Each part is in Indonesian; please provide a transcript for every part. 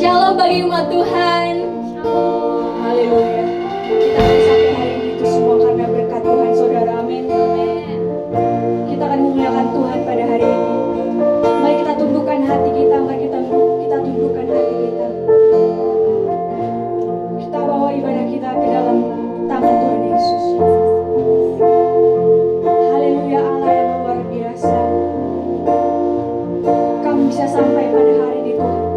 Shalom bagi umat Tuhan. Haleluya. Kita akan sampai hari ini itu semua karena berkat Tuhan, saudara. Amin. Kita akan memuliakan Tuhan pada hari ini. Mari kita tundukkan hati kita. Mari kita tundukkan hati kita. Kita bawa ibadah kita ke dalam tangan Tuhan Yesus. Haleluya, Allah yang luar biasa. Kami bisa sampai pada hari ini Tuhan.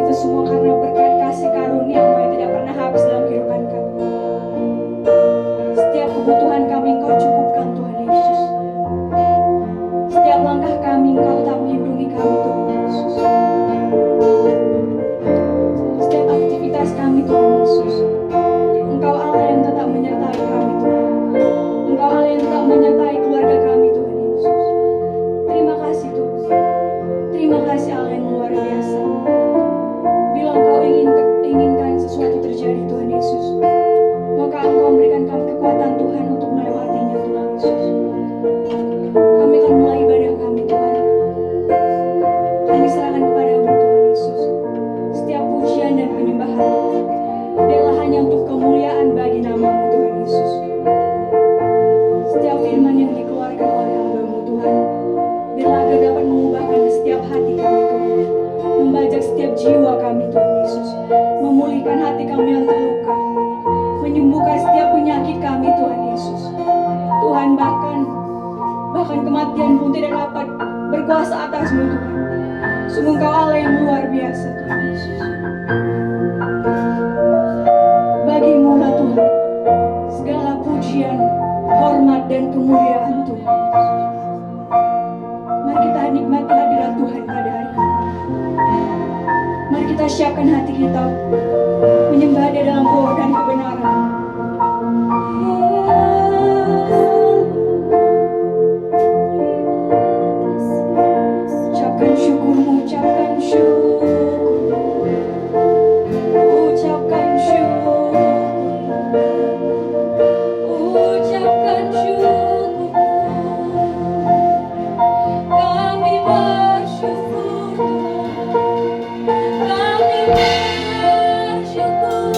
Itu semua karena berkat kasih karunia-Mu yang tidak pernah habis dalam kehidupan kami. Setiap kebutuhan kami Engkau cukupkan Tuhan Yesus. Setiap langkah kami Engkau tetap melindungi kami Tuhan Yesus. Setiap aktivitas kami Tuhan Yesus, Engkau Allah yang tetap menyertai kami Tuhan. Engkau Allah yang tetap menyertai keluarga kami Tuhan Yesus. Terima kasih Tuhan. Terima kasih Allah yang luar biasa. Bila Engkau inginkan sesuatu terjadi Tuhan Yesus, maka Engkau memberikan kami kekuatan Tuhan untuk melewatinya Tuhan Yesus. Kami akan mulai ibadah kami Tuhan. Kami serahkan kepadamu Tuhan Yesus. Setiap pujian dan penyembahan Tuhan, biarlah hanya untuk kemuliaan bagi nama-Mu Tuhan Yesus. Setiap firman yang dikeluarkan oleh hamba-Mu Tuhan, biarlah agar dapat mengubahkan setiap hati kami Tuhan, membajak setiap jiwa kami Tuhan Yesus, memulihkan hati kami yang terluka, menyembuhkan setiap penyakit kami Tuhan Yesus. Tuhan, bahkan kematian pun tidak dapat berkuasa atas-Mu Tuhan. Sungguh Engkau Allah yang luar biasa Tuhan Yesus. Bagi-Mu lah Tuhan segala pujian, hormat dan kemuliaan Tuhan Yesus. Mari kita nikmati hadirat Tuhan pada hari ini. Mari kita siapkan hati kita menyembah Dia dalam roh dan kebenaran. Ucapkan syukur-Mu, ucapkan syukur, ucapkan syukur, ucapkan syukur. Kami bersyukur Tuhan, kami bersyukur.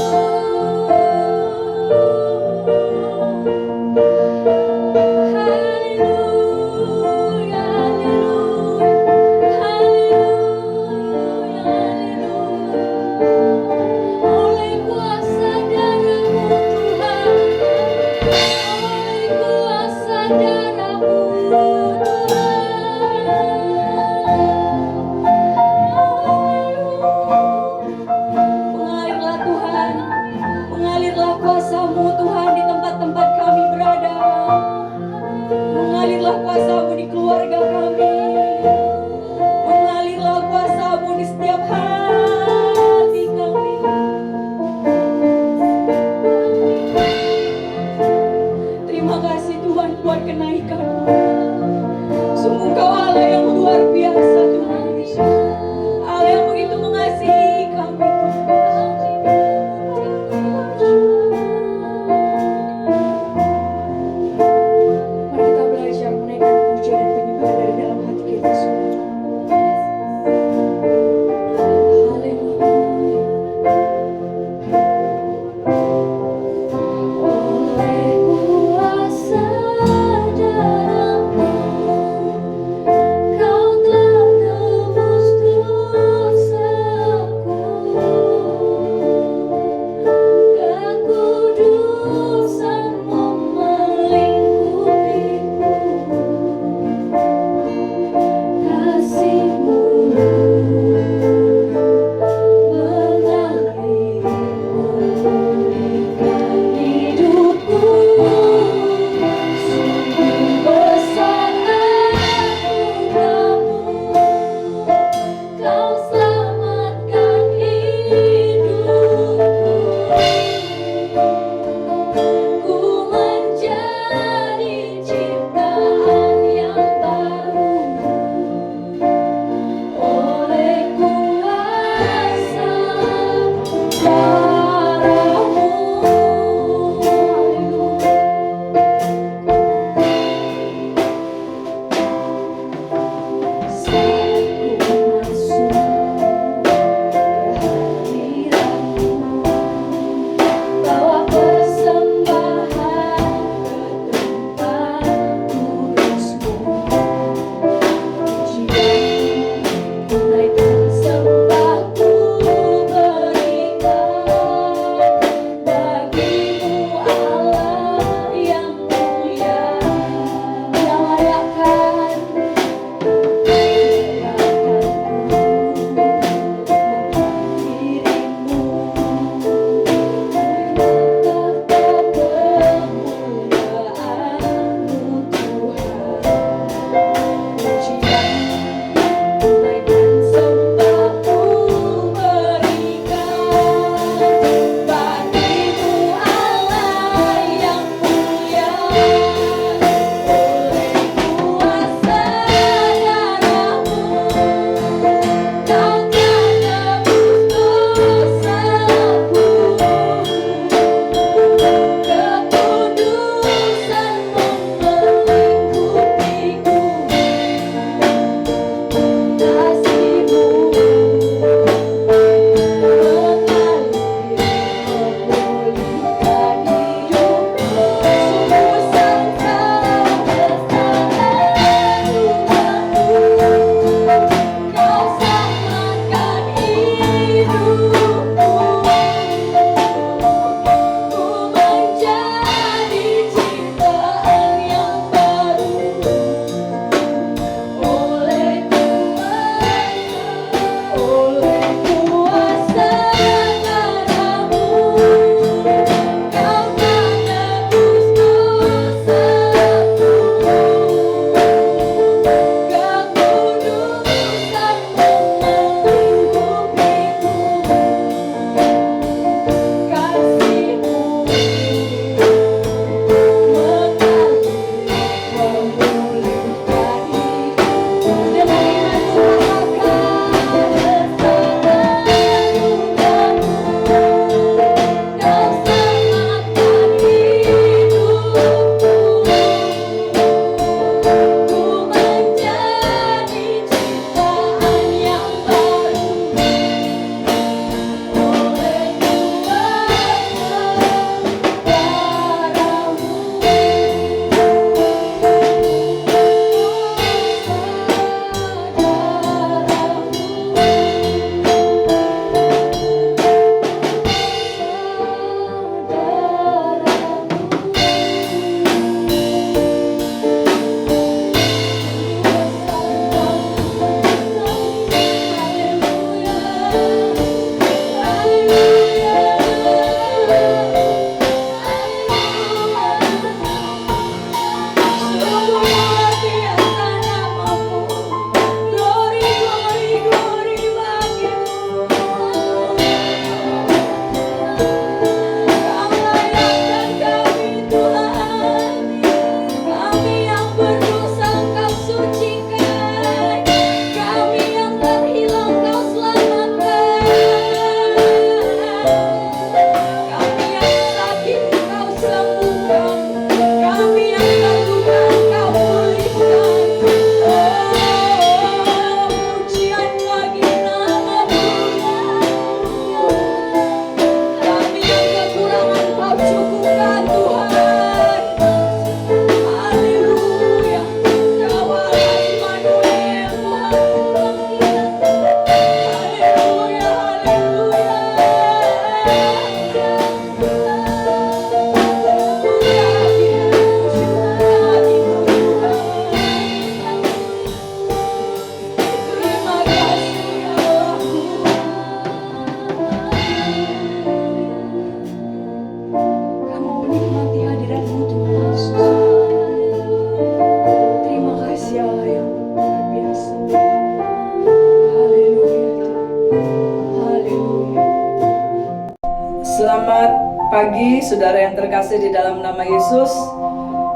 pagi, saudara yang terkasih di dalam nama Yesus.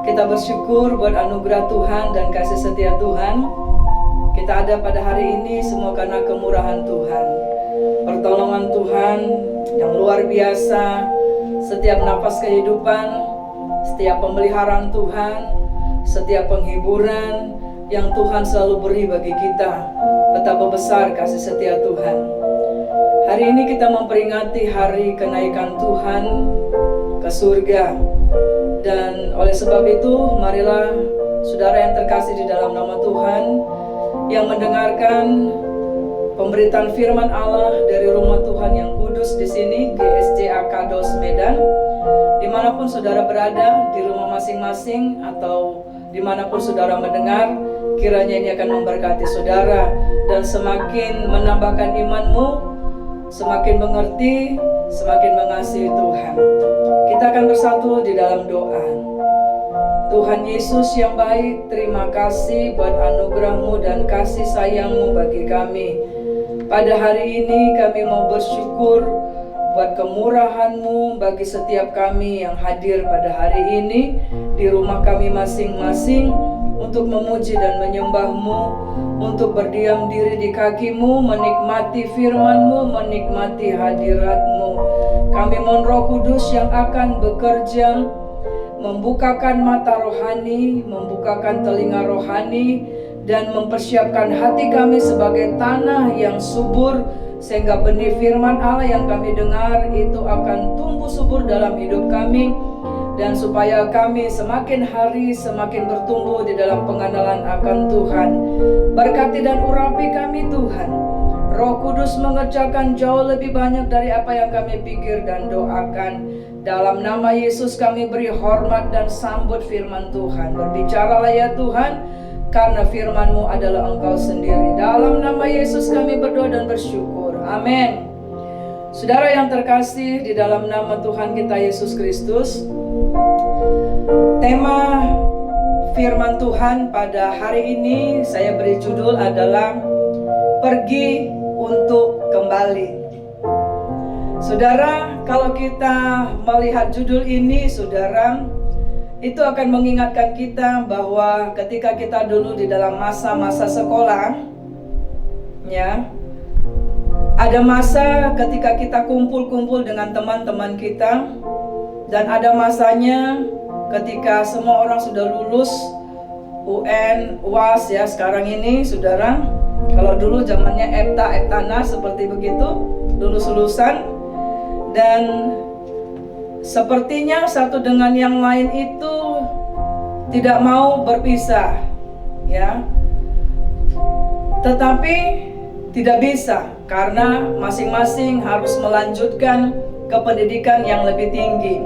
Kita bersyukur buat anugerah Tuhan dan kasih setia Tuhan. Kita ada pada hari ini semua karena kemurahan Tuhan, pertolongan Tuhan yang luar biasa. Setiap nafas kehidupan, setiap pemeliharaan Tuhan, setiap penghiburan yang Tuhan selalu beri bagi kita. Betapa besar kasih setia Tuhan. Hari ini kita memperingati hari kenaikan Tuhan ke surga. Dan oleh sebab itu, marilah saudara yang terkasih di dalam nama Tuhan, yang mendengarkan pemberitaan firman Allah dari rumah Tuhan yang kudus di sini, GSJ Akados Medan, dimanapun saudara berada, di rumah masing-masing atau dimanapun saudara mendengar, kiranya ini akan memberkati saudara dan semakin menambahkan imanmu, semakin mengerti, semakin mengasihi Tuhan. Kita akan bersatu di dalam doa. Tuhan Yesus yang baik, terima kasih buat anugerah-Mu dan kasih sayang-Mu bagi kami. Pada hari ini kami mau bersyukur buat kemurahan-Mu bagi setiap kami yang hadir pada hari ini di rumah kami masing-masing, untuk memuji dan menyembah-Mu, untuk berdiam diri di kaki-Mu, menikmati firman-Mu, menikmati hadirat-Mu. Kami mohon Roh Kudus yang akan bekerja, membukakan mata rohani, membukakan telinga rohani, dan mempersiapkan hati kami sebagai tanah yang subur, sehingga benih firman Allah yang kami dengar itu akan tumbuh subur dalam hidup kami, dan supaya kami semakin hari semakin bertumbuh di dalam pengenalan akan Tuhan. Berkati dan urapi kami Tuhan. Roh Kudus mengerjakan jauh lebih banyak dari apa yang kami pikir dan doakan. Dalam nama Yesus kami beri hormat dan sambut firman Tuhan. Berbicaralah ya Tuhan, karena firman-Mu adalah Engkau sendiri. Dalam nama Yesus kami berdoa dan bersyukur. Amin. Saudara yang terkasih di dalam nama Tuhan kita Yesus Kristus, tema firman Tuhan pada hari ini saya beri judul adalah Pergi untuk Kembali. Saudara, kalau kita melihat judul ini, saudara, itu akan mengingatkan kita bahwa ketika kita dulu di dalam masa-masa sekolah, ya, ada masa ketika kita kumpul-kumpul dengan teman-teman kita, dan ada masanya ketika semua orang sudah lulus UN, UAS ya sekarang ini saudara. Kalau dulu zamannya EPTA, EPTANAS seperti begitu, lulus-lulusan. Dan sepertinya satu dengan yang lain itu tidak mau berpisah, ya. Tetapi tidak bisa, karena masing-masing harus melanjutkan ke pendidikan yang lebih tinggi.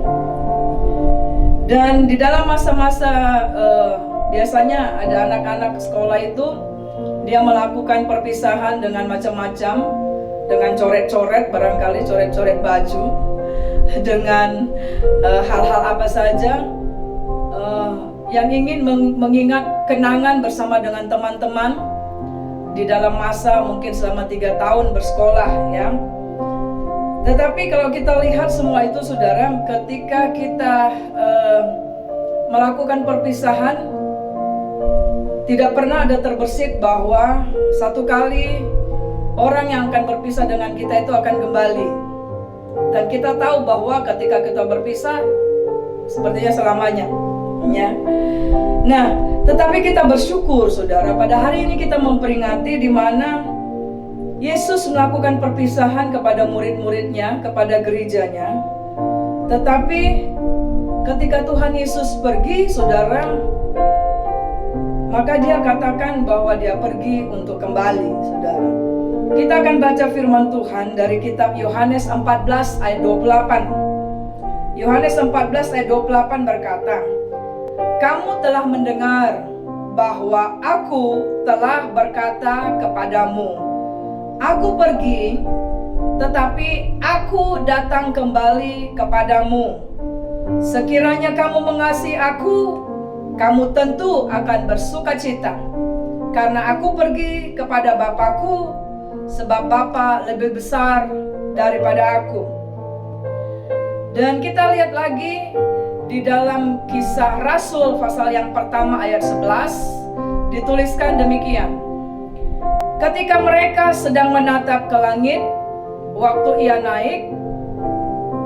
Dan di dalam masa-masa biasanya ada anak-anak sekolah itu dia melakukan perpisahan dengan macam-macam, dengan coret-coret, barangkali coret-coret baju, dengan hal-hal apa saja yang ingin mengingat kenangan bersama dengan teman-teman di dalam masa mungkin selama 3 tahun bersekolah, ya. Tetapi kalau kita lihat semua itu saudara, ketika kita melakukan perpisahan, tidak pernah ada terbersit bahwa satu kali orang yang akan berpisah dengan kita itu akan kembali. Dan kita tahu bahwa ketika kita berpisah, sepertinya selamanya, ya. Nah, tetapi kita bersyukur saudara, pada hari ini kita memperingati di mana Yesus melakukan perpisahan kepada murid-muridnya, kepada gerejanya. Tetapi ketika Tuhan Yesus pergi, saudara, maka dia katakan bahwa dia pergi untuk kembali, saudara. Kita akan baca firman Tuhan dari kitab Yohanes 14 ayat 28. Yohanes 14 ayat 28 berkata, "Kamu telah mendengar bahwa aku telah berkata kepadamu, Aku pergi, tetapi aku datang kembali kepadamu. Sekiranya kamu mengasihi aku, kamu tentu akan bersukacita, karena aku pergi kepada Bapa-Ku, sebab Bapa lebih besar daripada aku." Dan kita lihat lagi di dalam Kisah Rasul pasal yang pertama ayat 11 dituliskan demikian. Ketika mereka sedang menatap ke langit, waktu ia naik,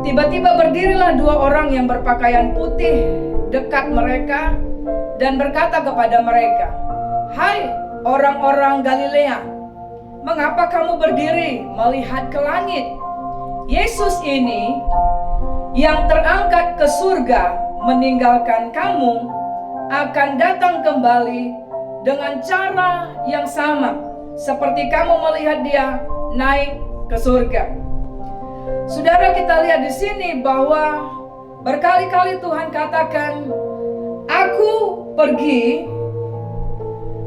tiba-tiba berdirilah dua orang yang berpakaian putih dekat mereka dan berkata kepada mereka, "Hai orang-orang Galilea, mengapa kamu berdiri melihat ke langit? Yesus ini yang terangkat ke surga meninggalkan kamu akan datang kembali dengan cara yang sama seperti kamu melihat dia naik ke surga." Saudara, kita lihat di sini bahwa berkali-kali Tuhan katakan, "Aku pergi,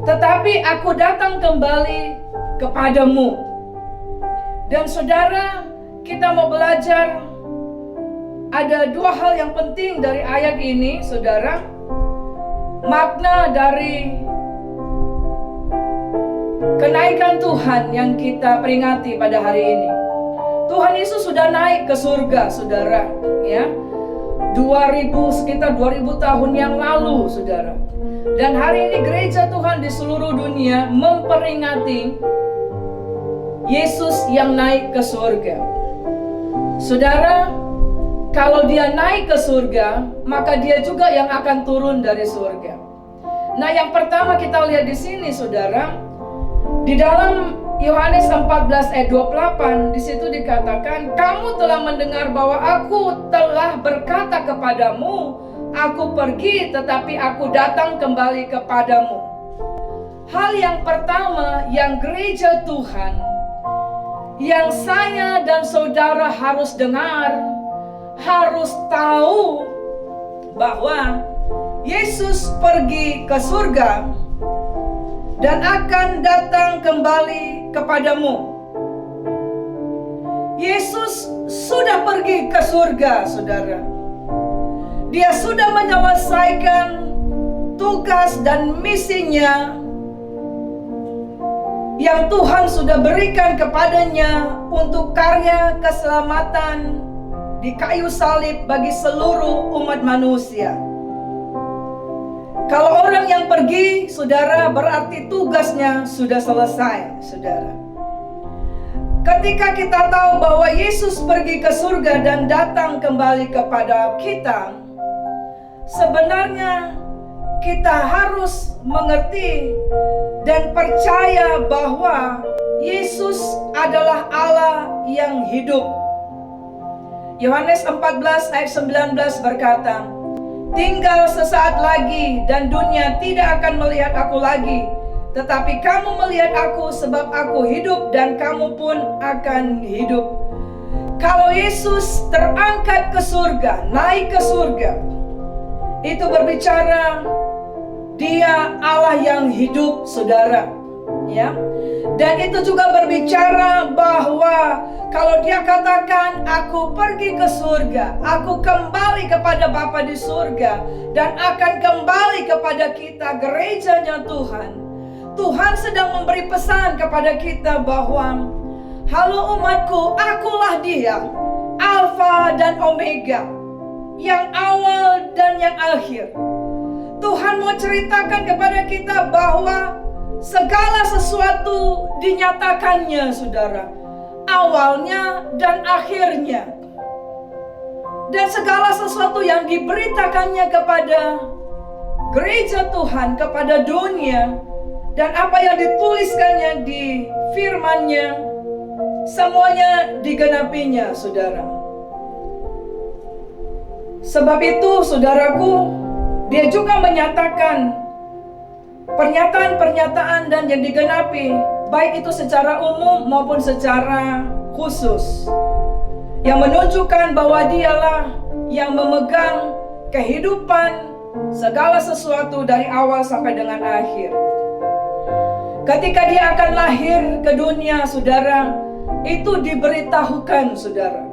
tetapi aku datang kembali kepadamu." Dan saudara, kita mau belajar ada dua hal yang penting dari ayat ini, saudara. Makna dari kenaikan Tuhan yang kita peringati pada hari ini. Tuhan Yesus sudah naik ke surga, saudara, ya. Sekitar 2000 tahun yang lalu, saudara. Dan hari ini gereja Tuhan di seluruh dunia memperingati Yesus yang naik ke surga. Saudara, kalau dia naik ke surga, maka dia juga yang akan turun dari surga. Nah, yang pertama kita lihat di sini, saudara, di dalam Yohanes 14 ayat 28, di situ dikatakan, "Kamu telah mendengar bahwa aku telah berkata kepadamu, aku pergi tetapi aku datang kembali kepadamu." Hal yang pertama yang gereja Tuhan, yang saya dan saudara harus dengar, harus tahu bahwa Yesus pergi ke surga dan akan datang kembali kepadamu. Yesus sudah pergi ke surga, saudara. Dia sudah menyelesaikan tugas dan misinya yang Tuhan sudah berikan kepadanya untuk karya keselamatan di kayu salib bagi seluruh umat manusia. Kalau orang yang pergi, saudara, berarti tugasnya sudah selesai, saudara. Ketika kita tahu bahwa Yesus pergi ke surga dan datang kembali kepada kita, sebenarnya kita harus mengerti dan percaya bahwa Yesus adalah Allah yang hidup. Yohanes 14 ayat 19 berkata, "Tinggal sesaat lagi dan dunia tidak akan melihat aku lagi, tetapi kamu melihat aku sebab aku hidup dan kamu pun akan hidup." Kalau Yesus terangkat ke surga, naik ke surga, itu berbicara dia Allah yang hidup, saudara, ya. Dan itu juga berbicara bahwa kalau dia katakan, "Aku pergi ke surga, aku kembali kepada Bapa di surga, dan akan kembali kepada kita, gerejanya Tuhan." Tuhan sedang memberi pesan kepada kita bahwa, "Halo umatku, akulah dia, Alfa dan Omega, yang awal dan yang akhir." Tuhan mau ceritakan kepada kita bahwa segala sesuatu dinyatakannya, saudara, awalnya dan akhirnya. Dan segala sesuatu yang diberitakannya kepada gereja Tuhan, kepada dunia, dan apa yang dituliskannya di firman-Nya, semuanya digenapinya, saudara. Sebab itu, saudaraku, dia juga menyatakan pernyataan-pernyataan dan yang digenapi, baik itu secara umum maupun secara khusus, yang menunjukkan bahwa dialah yang memegang kehidupan segala sesuatu dari awal sampai dengan akhir. Ketika dia akan lahir ke dunia, saudara, itu diberitahukan, saudara.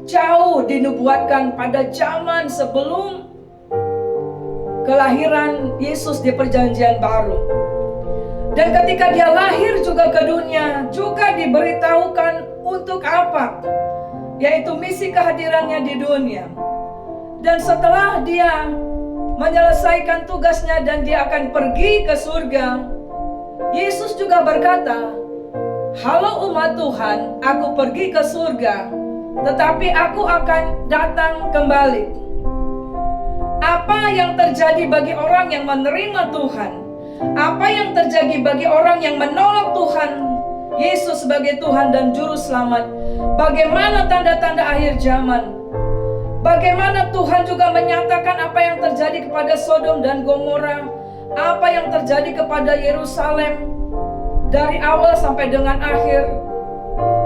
Jauh dinubuatkan pada zaman sebelum kelahiran Yesus di perjanjian baru. Dan ketika dia lahir juga ke dunia, juga diberitahukan untuk apa? yaitu misi kehadirannya di dunia. Dan setelah dia menyelesaikan tugasnya dan dia akan pergi ke surga, Yesus juga berkata, "Halo umat Tuhan, aku pergi ke surga, tetapi aku akan datang kembali." Apa yang terjadi bagi orang yang menerima Tuhan? Apa yang terjadi bagi orang yang menolak Tuhan Yesus sebagai Tuhan dan Juru Selamat? Bagaimana tanda-tanda akhir zaman? Bagaimana Tuhan juga menyatakan apa yang terjadi kepada Sodom dan Gomora, apa yang terjadi kepada Yerusalem dari awal sampai dengan akhir.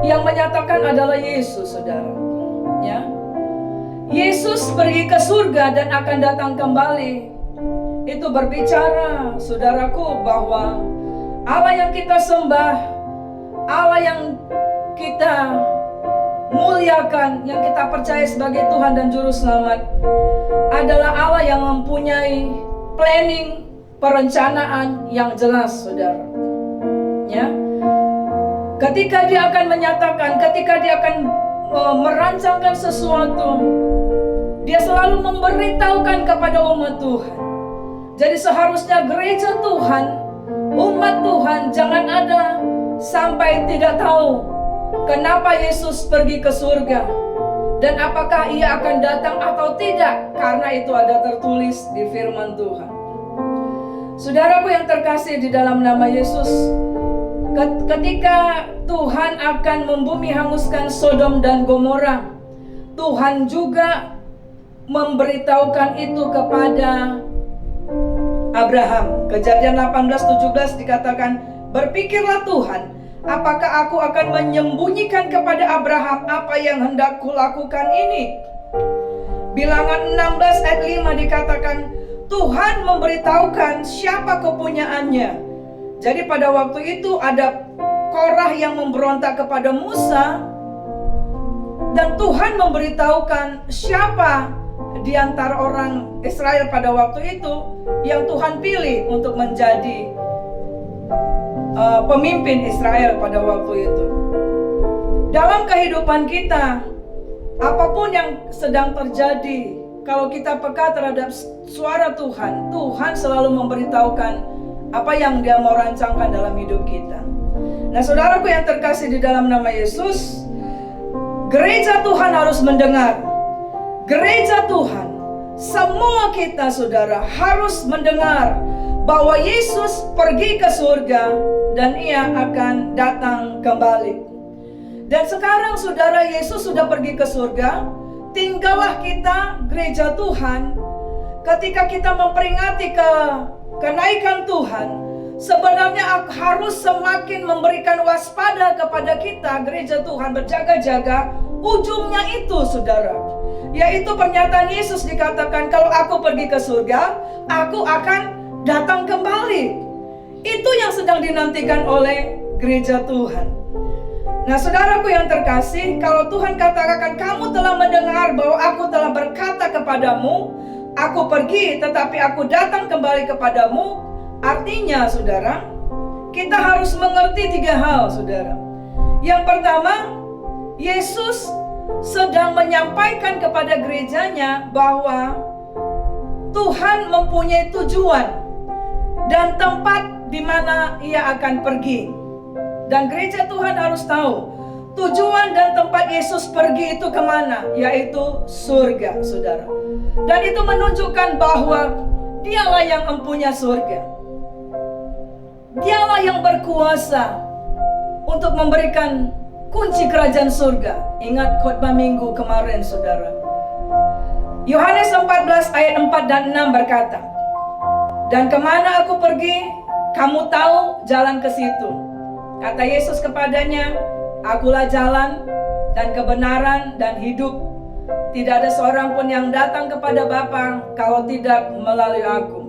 Yang menyatakan adalah Yesus, saudara. Ya, Yesus pergi ke surga dan akan datang kembali. Itu berbicara, saudaraku, bahwa Allah yang kita sembah, Allah yang kita muliakan, yang kita percaya sebagai Tuhan dan Juru Selamat, adalah Allah yang mempunyai planning, perencanaan yang jelas, saudara. Ya, ketika dia akan menyatakan, ketika dia akan merancangkan sesuatu, dia selalu memberitahukan kepada umat Tuhan. Jadi seharusnya gereja Tuhan, umat Tuhan, jangan ada sampai tidak tahu kenapa Yesus pergi ke surga dan apakah ia akan datang atau tidak, karena itu ada tertulis di firman Tuhan. Saudaraku yang terkasih di dalam nama Yesus, ketika Tuhan akan membumi hanguskan Sodom dan Gomora, Tuhan juga memberitahukan itu kepada Abraham. Kejadian 18:17 dikatakan, "Berpikirlah Tuhan, apakah aku akan menyembunyikan kepada Abraham apa yang hendak kulakukan ini?" Bilangan 16 ayat 5 dikatakan, Tuhan memberitahukan siapa kepunyaannya. Jadi pada waktu itu ada Korah yang memberontak kepada Musa, dan Tuhan memberitahukan siapa di antara orang Israel pada waktu itu yang Tuhan pilih untuk menjadi pemimpin Israel pada waktu itu. Dalam kehidupan kita, apapun yang sedang terjadi, kalau kita peka terhadap suara Tuhan, Tuhan selalu memberitahukan apa yang Dia mau rancangkan dalam hidup kita. Nah, saudaraku yang terkasih di dalam nama Yesus, gereja Tuhan harus mendengar. Gereja Tuhan, semua kita, saudara, harus mendengar bahwa Yesus pergi ke surga dan Ia akan datang kembali. Dan sekarang, saudara, Yesus sudah pergi ke surga. Tinggallah kita, gereja Tuhan, ketika kita memperingati kenaikan Tuhan, sebenarnya harus semakin memberikan waspada kepada kita, gereja Tuhan, berjaga-jaga. Ujungnya itu, saudara, yaitu pernyataan Yesus dikatakan, kalau aku pergi ke surga, aku akan datang kembali. Itu yang sedang dinantikan oleh gereja Tuhan. Nah, saudaraku yang terkasih, kalau Tuhan katakan, kamu telah mendengar bahwa aku telah berkata kepadamu, aku pergi tetapi aku datang kembali kepadamu. Artinya, saudara, kita harus mengerti 3 hal, saudara. Yang pertama, Yesus sedang menyampaikan kepada gerejanya bahwa Tuhan mempunyai tujuan dan tempat di mana Ia akan pergi. Dan gereja Tuhan harus tahu tujuan dan tempat Yesus pergi itu kemana, yaitu surga, saudara. Dan itu menunjukkan bahwa Dialah yang mempunyai surga. Dialah yang berkuasa untuk memberikan kunci kerajaan surga. Ingat khotbah minggu kemarin, saudara. Yohanes 14 ayat 4 dan 6 berkata, "Dan kemana aku pergi, kamu tahu jalan ke situ." Kata Yesus kepadanya, "Akulah jalan dan kebenaran dan hidup. Tidak ada seorang pun yang datang kepada Bapa kalau tidak melalui aku."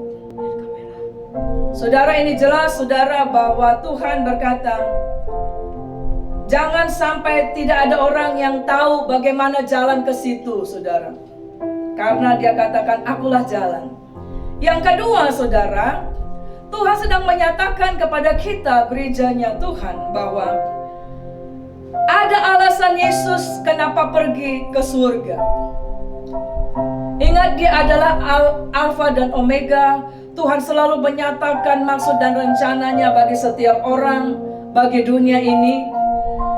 Saudara, ini jelas, saudara, bahwa Tuhan berkata, jangan sampai tidak ada orang yang tahu bagaimana jalan ke situ, saudara. Karena Dia katakan, akulah jalan. Yang kedua, saudara, Tuhan sedang menyatakan kepada kita, gerejanya Tuhan, bahwa ada alasan alasan Yesus kenapa pergi ke surga. Ingat, dia adalah Alfa dan Omega. Tuhan selalu menyatakan maksud dan rencananya bagi setiap orang, bagi dunia ini.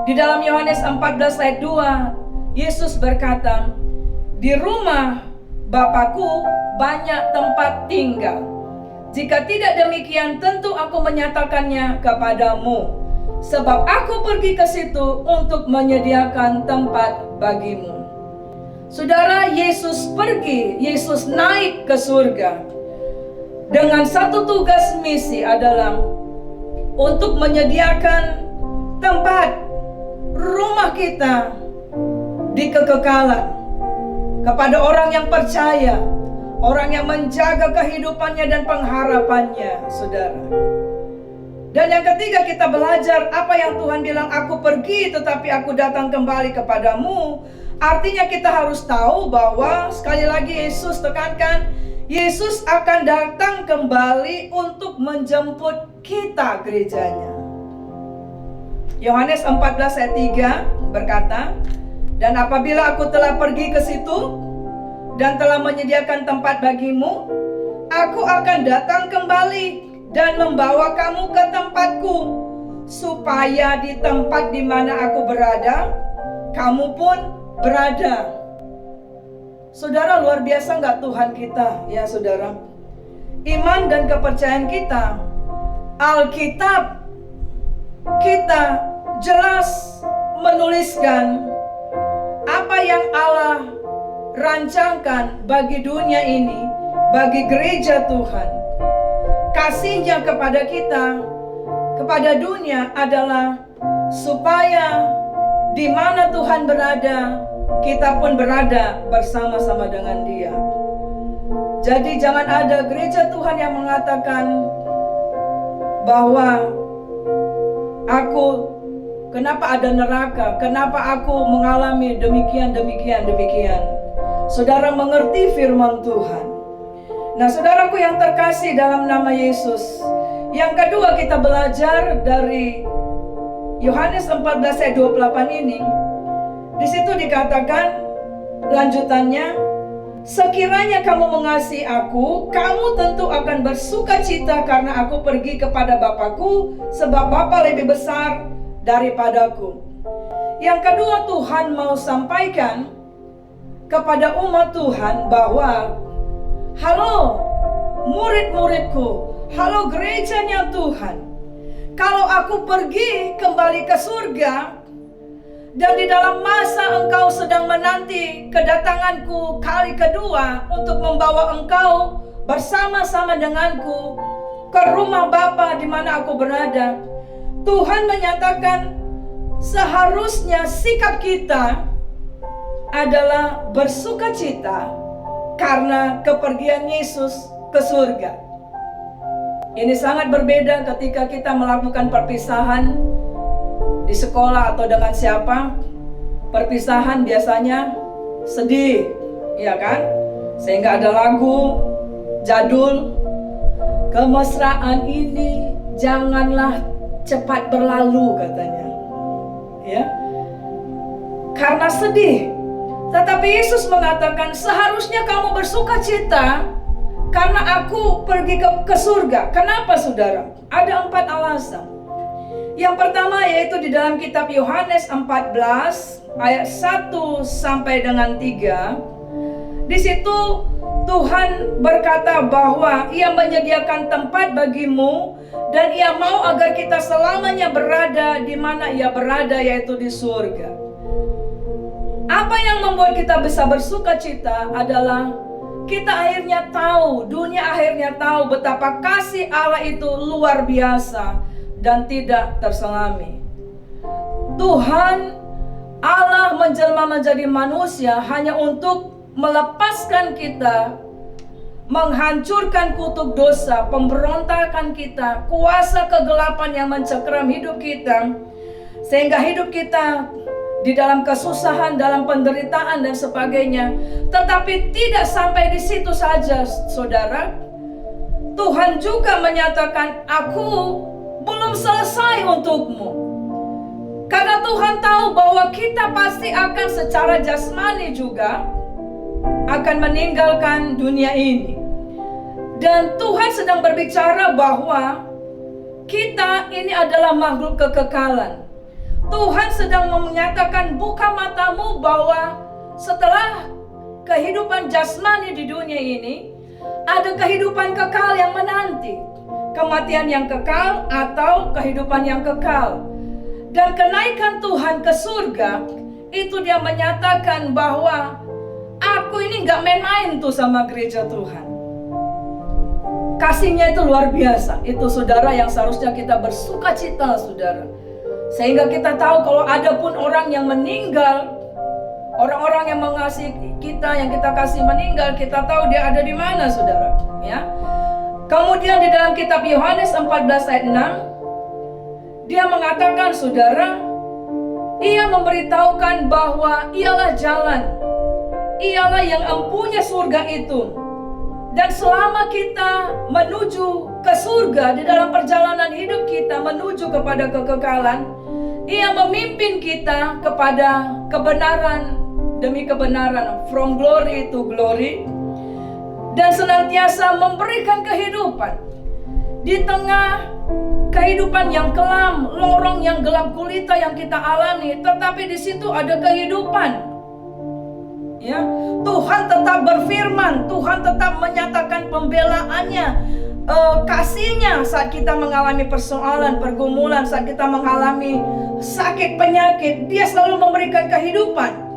Di dalam Yohanes 14 ayat 2, Yesus berkata, di rumah Bapakku banyak tempat tinggal. Jika tidak demikian, tentu aku menyatakannya kepadamu. Sebab aku pergi ke situ untuk menyediakan tempat bagimu. Saudara, Yesus pergi, Yesus naik ke surga dengan satu tugas misi adalah untuk menyediakan tempat rumah kita di kekekalan kepada orang yang percaya, orang yang menjaga kehidupannya dan pengharapannya, saudara. Dan yang ketiga, kita belajar apa yang Tuhan bilang, aku pergi tetapi aku datang kembali kepadamu. Artinya kita harus tahu bahwa, sekali lagi Yesus tekankan, Yesus akan datang kembali untuk menjemput kita, gerejanya. Yohanes 14 ayat 3 berkata, dan apabila aku telah pergi ke situ dan telah menyediakan tempat bagimu, aku akan datang kembali dan membawa kamu ke tempatku, supaya di tempat di mana aku berada, kamu pun berada. Saudara, luar biasa nggak Tuhan kita, ya saudara? Iman dan kepercayaan kita, Alkitab kita jelas menuliskan apa yang Allah rancangkan bagi dunia ini, bagi gereja Tuhan. Kasihnya kepada kita, kepada dunia adalah supaya di mana Tuhan berada, kita pun berada bersama-sama dengan Dia. Jadi jangan ada gereja Tuhan yang mengatakan bahwa kenapa ada neraka, kenapa aku mengalami demikian. Saudara mengerti firman Tuhan. Nah, saudaraku yang terkasih dalam nama Yesus, yang kedua kita belajar dari Yohanes 14 ayat 28 ini. Di situ dikatakan lanjutannya, sekiranya kamu mengasihi aku, kamu tentu akan bersukacita karena aku pergi kepada Bapakku, sebab Bapa lebih besar daripadaku. Yang kedua, Tuhan mau sampaikan kepada umat Tuhan bahwa, halo murid-muridku, halo gerejanya Tuhan, kalau aku pergi kembali ke surga, dan di dalam masa engkau sedang menanti kedatanganku kali kedua untuk membawa engkau bersama-sama denganku ke rumah Bapa di mana aku berada, Tuhan menyatakan seharusnya sikap kita adalah bersukacita karena kepergian Yesus ke surga. Ini sangat berbeda ketika kita melakukan perpisahan di sekolah atau dengan siapa. Perpisahan biasanya sedih, ya kan? Sehingga ada lagu jadul, kemesraan ini janganlah cepat berlalu, katanya. Ya. Karena sedih. Tetapi Yesus mengatakan seharusnya kamu bersukacita karena aku pergi ke surga. Kenapa, saudara? Ada 4 alasan. Yang pertama yaitu di dalam kitab Yohanes 14 ayat 1 sampai dengan 3. Di situ Tuhan berkata bahwa Ia menyediakan tempat bagimu dan Ia mau agar kita selamanya berada di mana Ia berada, yaitu di surga. Apa yang membuat kita bisa bersuka cita adalah kita akhirnya tahu, dunia akhirnya tahu betapa kasih Allah itu luar biasa dan tidak terselami. Tuhan Allah menjelma menjadi manusia hanya untuk melepaskan kita, menghancurkan kutuk dosa, pemberontakan kita, kuasa kegelapan yang mencekram hidup kita, sehingga hidup kita di dalam kesusahan, dalam penderitaan dan sebagainya. Tetapi tidak sampai di situ saja, saudara. Tuhan juga menyatakan, aku belum selesai untukmu. Karena Tuhan tahu bahwa kita pasti akan secara jasmani juga akan meninggalkan dunia ini. Dan Tuhan sedang berbicara bahwa kita ini adalah makhluk kekekalan. Tuhan sedang menyatakan, buka matamu bahwa setelah kehidupan jasmani di dunia ini, ada kehidupan kekal yang menanti. Kematian yang kekal atau kehidupan yang kekal. Dan kenaikan Tuhan ke surga, itu dia menyatakan bahwa aku ini gak main-main tuh sama gereja Tuhan. Kasihnya itu luar biasa. Itu saudara yang seharusnya kita bersuka cita, saudara. Sehingga kita tahu kalau ada pun orang yang meninggal, orang-orang yang mengasihi kita, yang kita kasih meninggal, kita tahu dia ada di mana, saudara. Ya. Kemudian di dalam kitab Yohanes 14 ayat 6, dia mengatakan, saudara, ia memberitahukan bahwa ialah jalan, ialah yang empunya surga itu. Dan selama kita menuju ke surga, di dalam perjalanan hidup kita menuju kepada kekekalan, ia memimpin kita kepada kebenaran demi kebenaran, from glory to glory, dan senantiasa memberikan kehidupan di tengah kehidupan yang kelam, lorong yang gelap gulita yang kita alami, tetapi di situ ada kehidupan. Ya, Tuhan tetap berfirman, Tuhan tetap menyatakan pembelaannya, kasihnya saat kita mengalami persoalan, pergumulan, saat kita mengalami sakit, penyakit. Dia selalu memberikan kehidupan.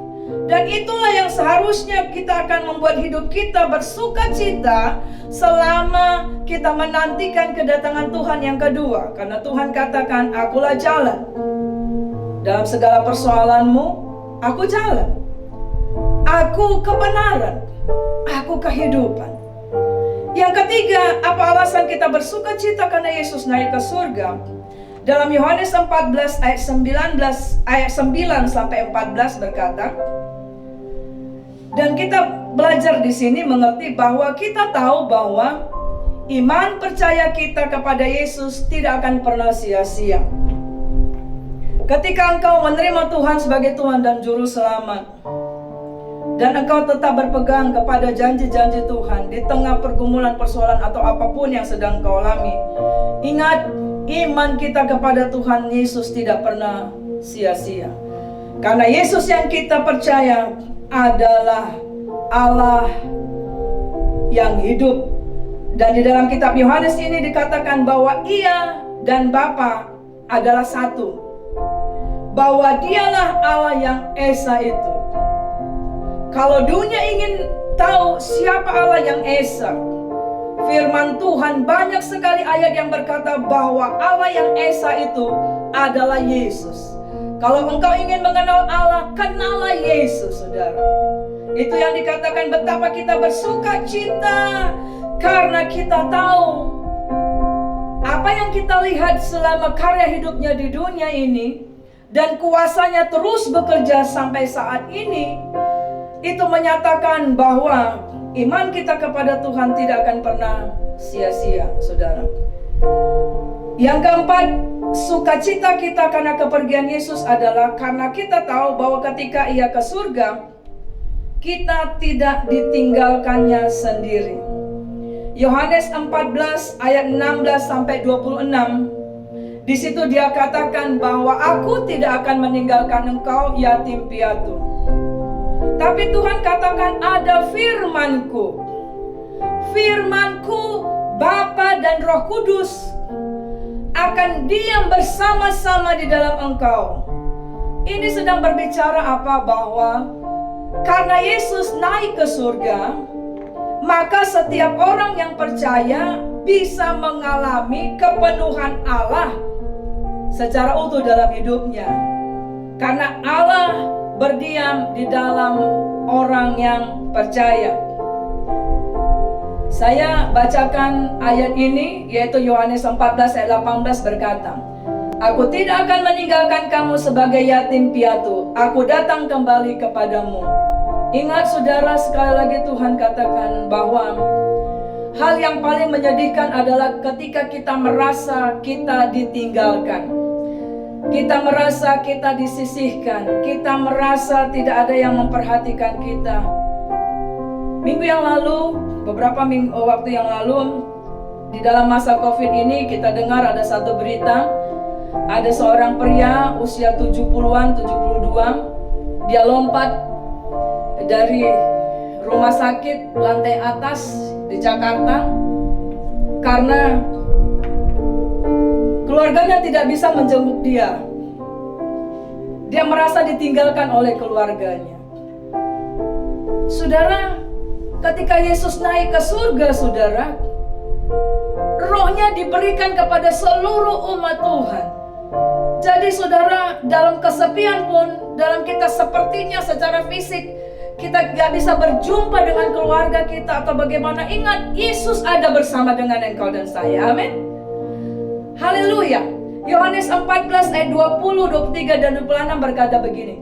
Dan itulah yang seharusnya kita akan membuat hidup kita bersuka cita selama kita menantikan kedatangan Tuhan yang kedua. Karena Tuhan katakan, akulah jalan. Dalam segala persoalanmu, aku jalan. Aku kebenaran, aku kehidupan. Yang ketiga, apa alasan kita bersuka cita karena Yesus naik ke surga? Dalam Yohanes 14 ayat 9 sampai 14 berkata, dan kita belajar di sini mengerti bahwa kita tahu bahwa iman percaya kita kepada Yesus tidak akan pernah sia-sia. Ketika engkau menerima Tuhan sebagai Tuhan dan Juru Selamat, dan engkau tetap berpegang kepada janji-janji Tuhan di tengah pergumulan, persoalan atau apapun yang sedang kau alami, ingat, iman kita kepada Tuhan Yesus tidak pernah sia-sia. Karena Yesus yang kita percaya adalah Allah yang hidup. Dan di dalam kitab Yohanes ini dikatakan bahwa Ia dan Bapa adalah satu. Bahwa Dialah Allah yang Esa itu. Kalau dunia ingin tahu siapa Allah yang Esa, firman Tuhan banyak sekali ayat yang berkata bahwa Allah yang Esa itu adalah Yesus. Kalau engkau ingin mengenal Allah, kenallah Yesus, saudara. Itu yang dikatakan betapa kita bersuka cita karena kita tahu apa yang kita lihat selama karya hidupnya di dunia ini dan kuasanya terus bekerja sampai saat ini. Itu menyatakan bahwa iman kita kepada Tuhan tidak akan pernah sia-sia, saudara. Yang keempat, sukacita kita karena kepergian Yesus adalah karena kita tahu bahwa ketika Ia ke surga, kita tidak ditinggalkannya sendiri. Yohanes 14 ayat 16 sampai 26. Di situ dia katakan bahwa aku tidak akan meninggalkan engkau yatim piatu. Tapi Tuhan katakan ada firman-Ku. Firman-Ku, Bapa dan Roh Kudus akan diam bersama-sama di dalam engkau. Ini sedang berbicara apa? Bahwa karena Yesus naik ke surga, maka setiap orang yang percaya bisa mengalami kepenuhan Allah secara utuh dalam hidupnya. Karena Allah berdiam di dalam orang yang percaya. Saya bacakan ayat ini, yaitu Yohanes 14 ayat 18 berkata, aku tidak akan meninggalkan kamu sebagai yatim piatu. Aku datang kembali kepadamu. Ingat saudara, sekali lagi Tuhan katakan bahwa hal yang paling menyedihkan adalah ketika kita merasa kita ditinggalkan. Kita merasa kita disisihkan, kita merasa tidak ada yang memperhatikan kita. Minggu yang lalu, beberapa waktu yang lalu, di dalam masa COVID ini kita dengar ada satu berita. Ada seorang pria usia 70-an, 72. Dia lompat dari rumah sakit lantai atas di Jakarta karena keluarganya tidak bisa menjenguk dia. Dia merasa ditinggalkan oleh keluarganya. Saudara, ketika Yesus naik ke surga, saudara, rohnya diberikan kepada seluruh umat Tuhan. Jadi saudara, dalam kesepian pun, dalam kita sepertinya secara fisik, kita gak bisa berjumpa dengan keluarga kita atau bagaimana, ingat, Yesus ada bersama dengan engkau dan saya. Amin. Haleluya. Yohanes 14 ayat 20, 23 dan 26 berkata begini.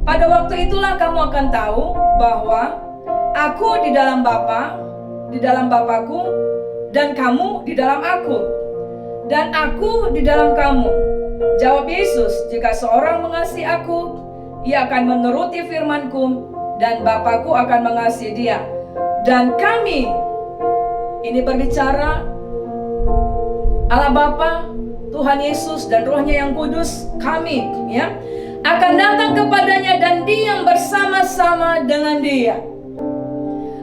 Pada waktu itulah kamu akan tahu bahwa aku di dalam Bapa, di dalam Bapakku, dan kamu di dalam aku, dan aku di dalam kamu. Jawab Yesus, jika seorang mengasihi aku, ia akan menuruti firman-Ku, dan Bapakku akan mengasihi dia. Dan kami, ini berbicara Allah Bapa, Tuhan Yesus dan Rohnya yang kudus, kami ya akan datang kepadanya dan diam bersama-sama dengan dia.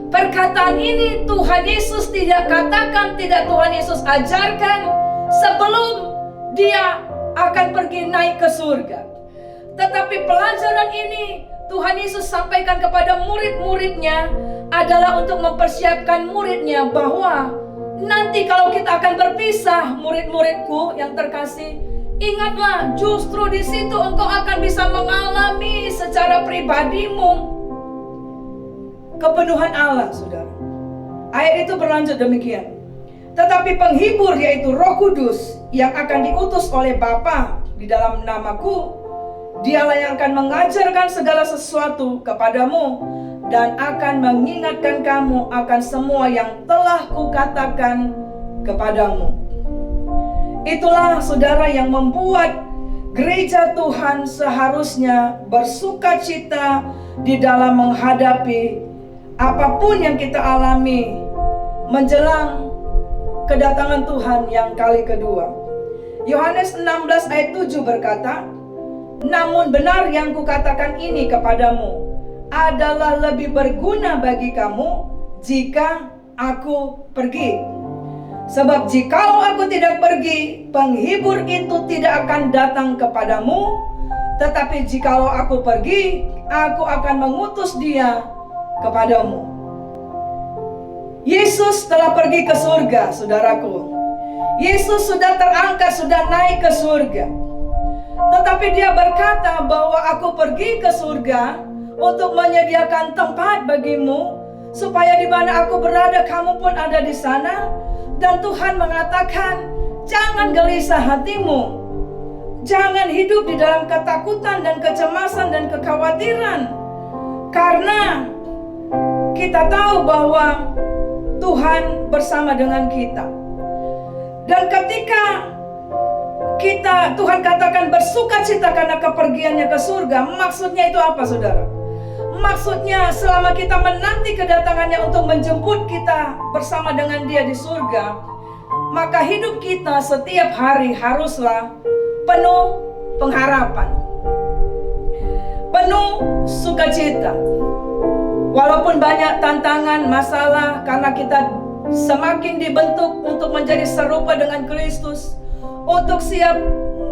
Perkataan ini Tuhan Yesus tidak katakan, tidak Tuhan Yesus ajarkan sebelum dia akan pergi naik ke surga. Tetapi pelajaran ini Tuhan Yesus sampaikan kepada murid-muridnya adalah untuk mempersiapkan muridnya bahwa nanti kalau kita akan berpisah, murid-muridku yang terkasih, ingatlah justru di situ engkau akan bisa mengalami secara pribadimu kepenuhan Allah, saudara. Ayat itu berlanjut demikian. Tetapi penghibur yaitu Roh Kudus yang akan diutus oleh Bapa di dalam namaku, dialah yang akan mengajarkan segala sesuatu kepadamu dan akan mengingatkan kamu akan semua yang telah kukatakan kepadamu. Itulah saudara yang membuat gereja Tuhan seharusnya bersukacita di dalam menghadapi apapun yang kita alami menjelang kedatangan Tuhan yang kali kedua. Yohanes 16 ayat 7 berkata, namun benar yang kukatakan ini kepadamu adalah lebih berguna bagi kamu jika aku pergi. Sebab jikalau aku tidak pergi, penghibur itu tidak akan datang kepadamu. Tetapi jikalau aku pergi, aku akan mengutus dia kepadamu. Yesus telah pergi ke surga, saudaraku. Yesus sudah terangkat, sudah naik ke surga. Tetapi dia berkata bahwa aku pergi ke surga untuk menyediakan tempat bagimu, supaya di mana aku berada kamu pun ada di sana. Dan Tuhan mengatakan, jangan gelisah hatimu, jangan hidup di dalam ketakutan dan kecemasan dan kekhawatiran, karena kita tahu bahwa Tuhan bersama dengan kita. Dan ketika Tuhan katakan bersukacita karena kepergiannya ke surga, maksudnya itu apa, saudara? Maksudnya selama kita menanti kedatangannya untuk menjemput kita bersama dengan dia di surga, maka hidup kita setiap hari haruslah penuh pengharapan, penuh sukacita. Walaupun banyak tantangan, masalah, karena kita semakin dibentuk untuk menjadi serupa dengan Kristus, untuk siap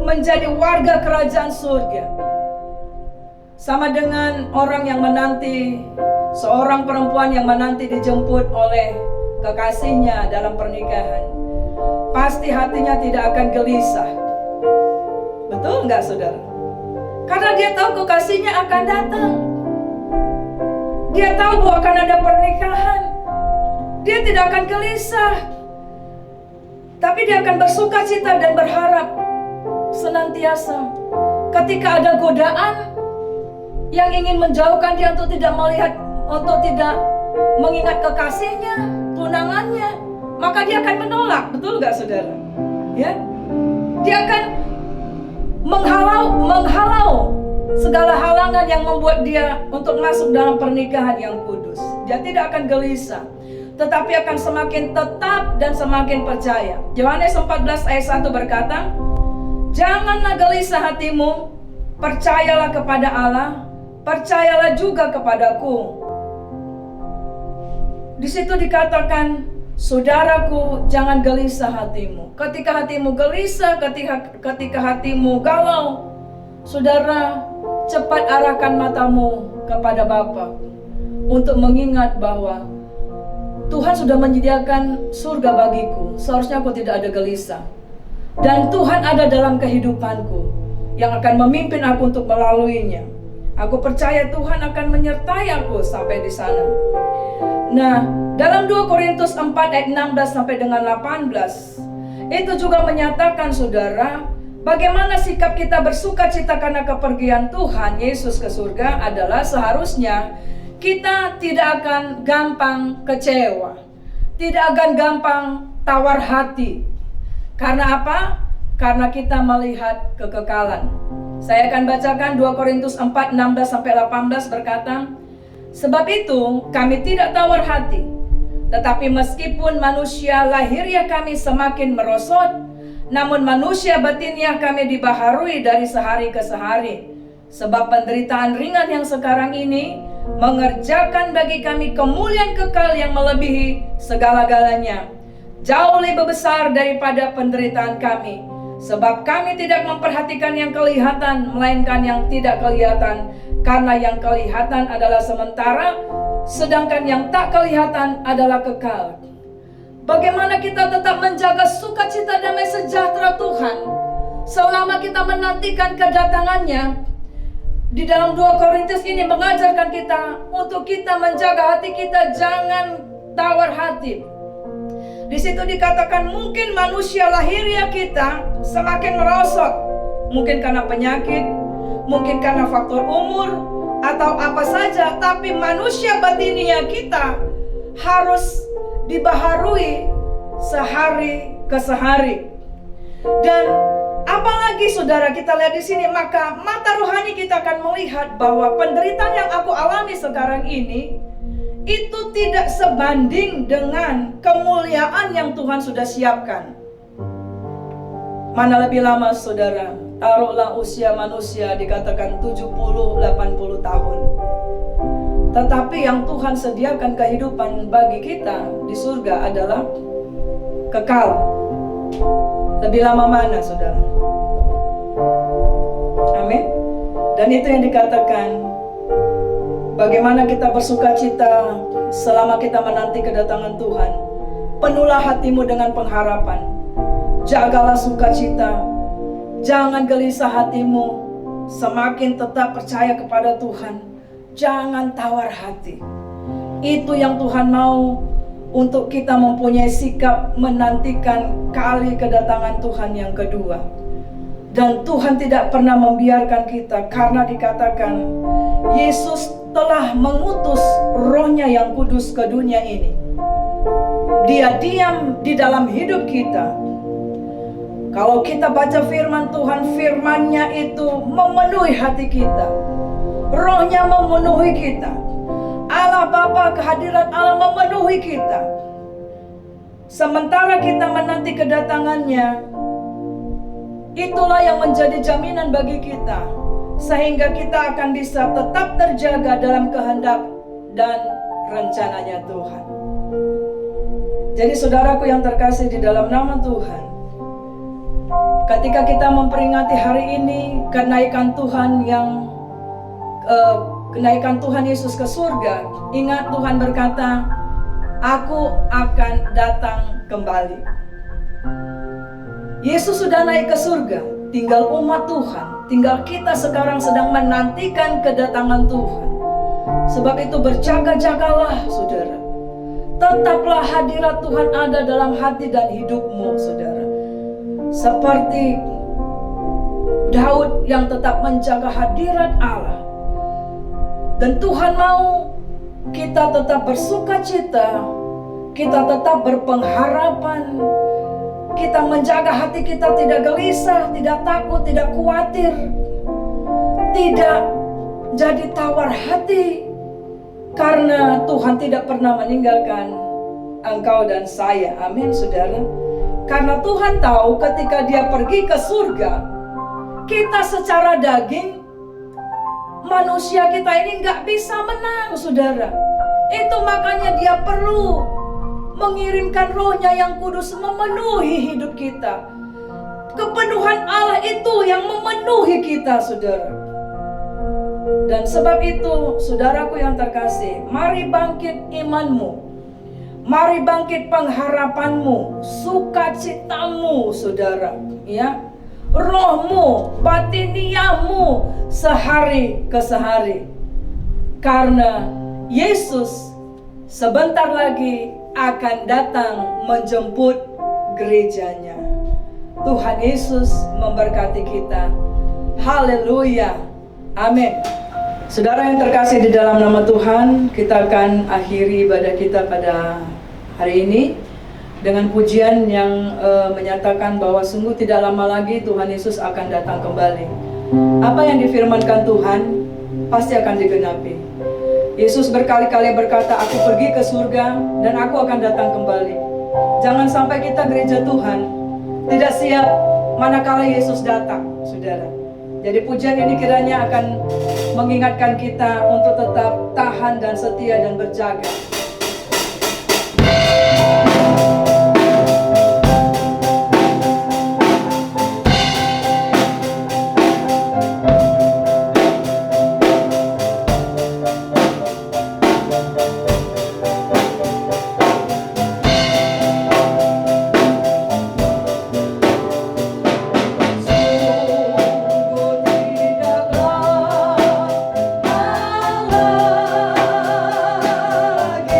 menjadi warga kerajaan surga. Sama dengan orang yang menanti, seorang perempuan yang menanti dijemput oleh kekasihnya dalam pernikahan, pasti hatinya tidak akan gelisah. Betul nggak, saudara? Karena dia tahu kekasihnya akan datang. Dia tahu bahwa akan ada pernikahan. Dia tidak akan gelisah, tapi dia akan bersukacita dan berharap senantiasa. Ketika ada godaan yang ingin menjauhkan dia untuk tidak melihat, untuk tidak mengingat kekasihnya, tunangannya, maka dia akan menolak. Betul nggak, saudara? Ya, dia akan menghalau segala halangan yang membuat dia untuk masuk dalam pernikahan yang kudus. Dia tidak akan gelisah, tetapi akan semakin tetap dan semakin percaya. Yohanes 14 ayat 1 berkata, "Janganlah gelisah hatimu, percayalah kepada Allah, percayalah juga kepadaku." Di situ dikatakan, saudaraku, jangan gelisah hatimu. Ketika hatimu gelisah, ketika hatimu galau, saudara, cepat arahkan matamu kepada Bapa untuk mengingat bahwa Tuhan sudah menyediakan surga bagiku. Seharusnya aku tidak ada gelisah. Dan Tuhan ada dalam kehidupanku yang akan memimpin aku untuk melaluinya. Aku percaya Tuhan akan menyertai aku sampai di sana. Nah, dalam 2 Korintus 4 ayat 16 sampai dengan 18, itu juga menyatakan, saudara, bagaimana sikap kita bersuka cita karena kepergian Tuhan Yesus ke surga adalah seharusnya kita tidak akan gampang kecewa, tidak akan gampang tawar hati. Karena apa? Karena kita melihat kekekalan. Saya akan bacakan 2 Korintus 4, 16 sampai 18 berkata, "Sebab itu kami tidak tawar hati, tetapi meskipun manusia lahiriah kami semakin merosot, namun manusia batiniah kami dibaharui dari sehari ke sehari. Sebab penderitaan ringan yang sekarang ini mengerjakan bagi kami kemuliaan kekal yang melebihi segala-galanya, jauh lebih besar daripada penderitaan kami. Sebab kami tidak memperhatikan yang kelihatan, melainkan yang tidak kelihatan. Karena yang kelihatan adalah sementara, sedangkan yang tak kelihatan adalah kekal." Bagaimana kita tetap menjaga sukacita damai sejahtera Tuhan selama kita menantikan kedatangannya? Di dalam 2 Korintus ini mengajarkan kita untuk kita menjaga hati kita, jangan tawar hati. Di situ dikatakan mungkin manusia lahiriah kita semakin merosot, mungkin karena penyakit, mungkin karena faktor umur atau apa saja, tapi manusia batiniah kita harus dibaharui sehari ke sehari. Dan apalagi saudara, kita lihat di sini, maka mata rohani kita akan melihat bahwa penderitaan yang aku alami sekarang ini itu tidak sebanding dengan kemuliaan yang Tuhan sudah siapkan. Mana lebih lama saudara? Taruhlah usia manusia dikatakan 70-80 tahun. Tetapi yang Tuhan sediakan kehidupan bagi kita di surga adalah kekal. Lebih lama mana saudara? Amin. Dan itu yang dikatakan, bagaimana kita bersuka cita selama kita menanti kedatangan Tuhan. Penuhlah hatimu dengan pengharapan. Jagalah sukacita. Jangan gelisah hatimu. Semakin tetap percaya kepada Tuhan. Jangan tawar hati. Itu yang Tuhan mau, untuk kita mempunyai sikap menantikan kali kedatangan Tuhan yang kedua. Dan Tuhan tidak pernah membiarkan kita, karena dikatakan Yesus telah mengutus Roh-Nya yang kudus ke dunia ini. Dia diam di dalam hidup kita. Kalau kita baca firman Tuhan, firman-Nya itu memenuhi hati kita. Roh-Nya memenuhi kita. Allah Bapa, kehadiran Allah memenuhi kita. Sementara kita menanti kedatangannya, itulah yang menjadi jaminan bagi kita, sehingga kita akan bisa tetap terjaga dalam kehendak dan rencananya Tuhan. Jadi saudaraku yang terkasih di dalam nama Tuhan, ketika kita memperingati hari ini kenaikan Tuhan kenaikan Tuhan Yesus ke surga, ingat Tuhan berkata, "Aku akan datang kembali." Yesus sudah naik ke surga, tinggal umat Tuhan, tinggal kita sekarang sedang menantikan kedatangan Tuhan. Sebab itu berjaga-jagalah saudara. Tetaplah hadirat Tuhan ada dalam hati dan hidupmu saudara. Seperti Daud yang tetap menjaga hadirat Allah. Dan Tuhan mau kita tetap bersuka cita, kita tetap berpengharapan, kita menjaga hati kita tidak gelisah, tidak takut, tidak khawatir, tidak jadi tawar hati, karena Tuhan tidak pernah meninggalkan engkau dan saya. Amin, saudara. Karena Tuhan tahu ketika Dia pergi ke surga, kita secara daging, manusia kita ini nggak bisa menang, saudara. Itu makanya Dia perlu mengirimkan Roh-Nya yang kudus memenuhi hidup kita. Kepenuhan Allah itu yang memenuhi kita, saudara. Dan sebab itu, saudaraku yang terkasih, mari bangkit imanmu, mari bangkit pengharapanmu, sukacitamu, saudara, ya, rohmu, batiniahmu sehari ke sehari. Karena Yesus sebentar lagi akan datang menjemput gerejanya. Tuhan Yesus memberkati kita. Haleluya. Amin. Saudara yang terkasih di dalam nama Tuhan, kita akan akhiri ibadah kita pada hari ini dengan pujian yang menyatakan bahwa sungguh tidak lama lagi Tuhan Yesus akan datang kembali. Apa yang difirmankan Tuhan pasti akan digenapi. Yesus berkali-kali berkata, aku pergi ke surga dan aku akan datang kembali. Jangan sampai kita gereja Tuhan tidak siap manakala Yesus datang, saudara. Jadi pujian ini kiranya akan mengingatkan kita untuk tetap tahan dan setia dan berjaga. Lagi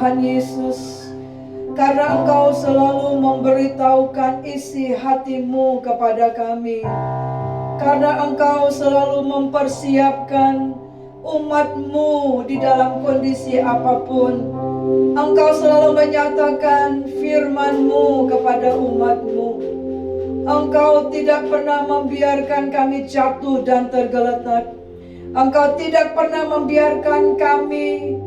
Tuhan Yesus, karena Engkau selalu memberitahukan isi hati-Mu kepada kami. Karena Engkau selalu mempersiapkan umat-Mu di dalam kondisi apapun. Engkau selalu menyatakan firman-Mu kepada umat-Mu. Engkau tidak pernah membiarkan kami jatuh dan tergeletak. Engkau tidak pernah membiarkan kami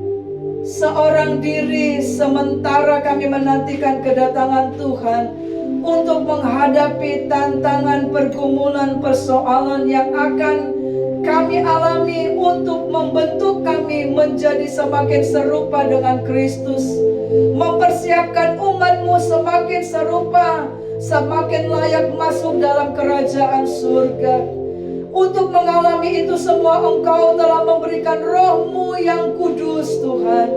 seorang diri sementara kami menantikan kedatangan Tuhan untuk menghadapi tantangan, pergumulan, persoalan yang akan kami alami untuk membentuk kami menjadi semakin serupa dengan Kristus. Mempersiapkan umat-Mu semakin serupa, semakin layak masuk dalam kerajaan surga. Untuk mengalami itu semua Engkau telah memberikan Roh-Mu yang kudus Tuhan.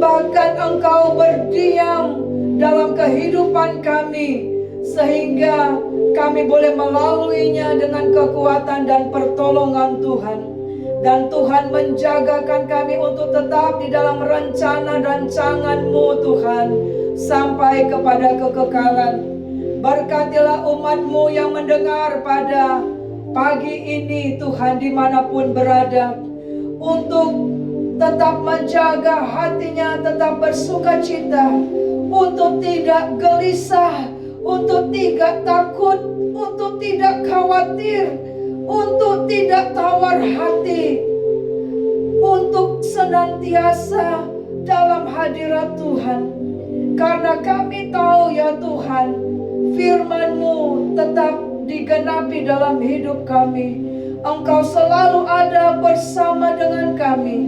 Bahkan Engkau berdiam dalam kehidupan kami, sehingga kami boleh melaluinya dengan kekuatan dan pertolongan Tuhan. Dan Tuhan menjagakan kami untuk tetap di dalam rencana rancangan-Mu Tuhan, sampai kepada kekekalan. Berkatilah umat-Mu yang mendengar pada pagi ini Tuhan, dimanapun berada, untuk tetap menjaga hatinya, tetap bersuka cita, untuk tidak gelisah, untuk tidak takut, untuk tidak khawatir, untuk tidak tawar hati, untuk senantiasa dalam hadirat Tuhan. Karena kami tahu ya Tuhan, firman-Mu tetap digenapi dalam hidup kami. Engkau selalu ada bersama dengan kami,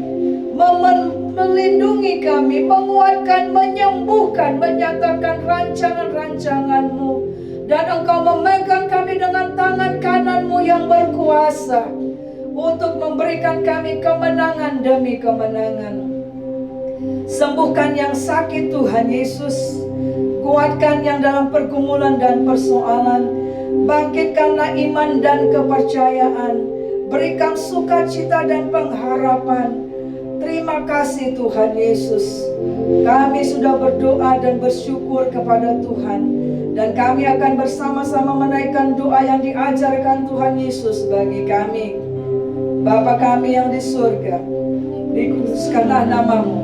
melindungi kami, menguatkan, menyembuhkan, menyatakan rancangan-rancangan-Mu. Dan Engkau memegang kami dengan tangan kanan-Mu yang berkuasa untuk memberikan kami kemenangan demi kemenangan. Sembuhkan yang sakit Tuhan Yesus, kuatkan yang dalam pergumulan dan persoalan. Bangkitkanlah iman dan kepercayaan. Berikan sukacita dan pengharapan. Terima kasih Tuhan Yesus. Kami sudah berdoa dan bersyukur kepada Tuhan. Dan kami akan bersama-sama menaikkan doa yang diajarkan Tuhan Yesus bagi kami. Bapa kami yang di surga, dikuduskanlah nama-Mu.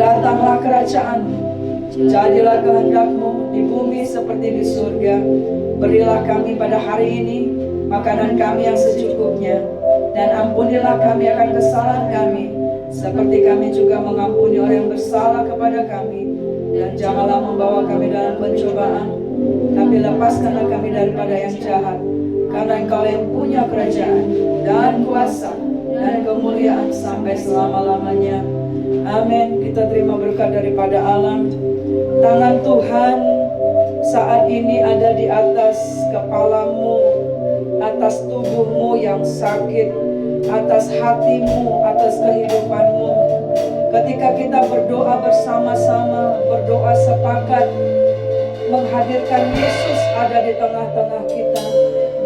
Datanglah kerajaan-Mu. Jadilah kehendak-Mu di bumi seperti di surga. Berilah kami pada hari ini makanan kami yang secukupnya, dan ampunilah kami akan kesalahan kami, seperti kami juga mengampuni orang yang bersalah kepada kami. Dan janganlah membawa kami dalam pencobaan, tapi lepaskanlah kami daripada yang jahat. Karena Engkau yang punya kerajaan dan kuasa dan kemuliaan sampai selama-lamanya. Amin. Kita terima berkat daripada Allah. Tangan Tuhan saat ini ada di atas kepala-Mu, atas tubuh-Mu yang sakit, atas hati-Mu, atas kehidupan-Mu. Ketika kita berdoa bersama-sama, berdoa sepakat, menghadirkan Yesus ada di tengah-tengah kita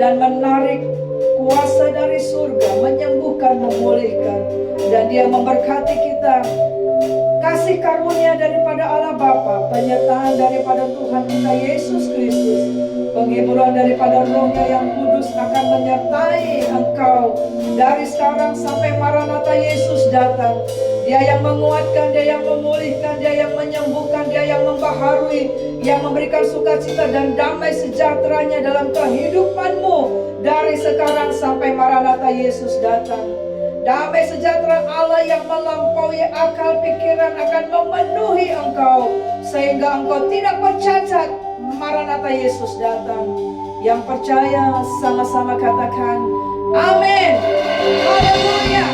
dan menarik kuasa dari surga, menyembuhkan, memulihkan, dan Dia memberkati kita. Kasih karunia daripada Allah Bapa, penyertaan daripada Tuhan kita Yesus Kristus, penghiburan daripada Roh-Nya yang kudus akan menyertai engkau dari sekarang sampai Maranatha Yesus datang. Dia yang menguatkan, Dia yang memulihkan, Dia yang menyembuhkan, Dia yang membaharui, yang memberikan sukacita dan damai sejahteranya dalam kehidupanmu dari sekarang sampai Maranatha Yesus datang. Damai sejahtera Allah yang melampaui akal pikiran akan memenuhi engkau, sehingga engkau tidak bercacat. Maranatha Yesus datang. Yang percaya sama-sama katakan amin. Haleluya.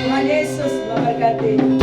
Tuhan Yesus memberkati.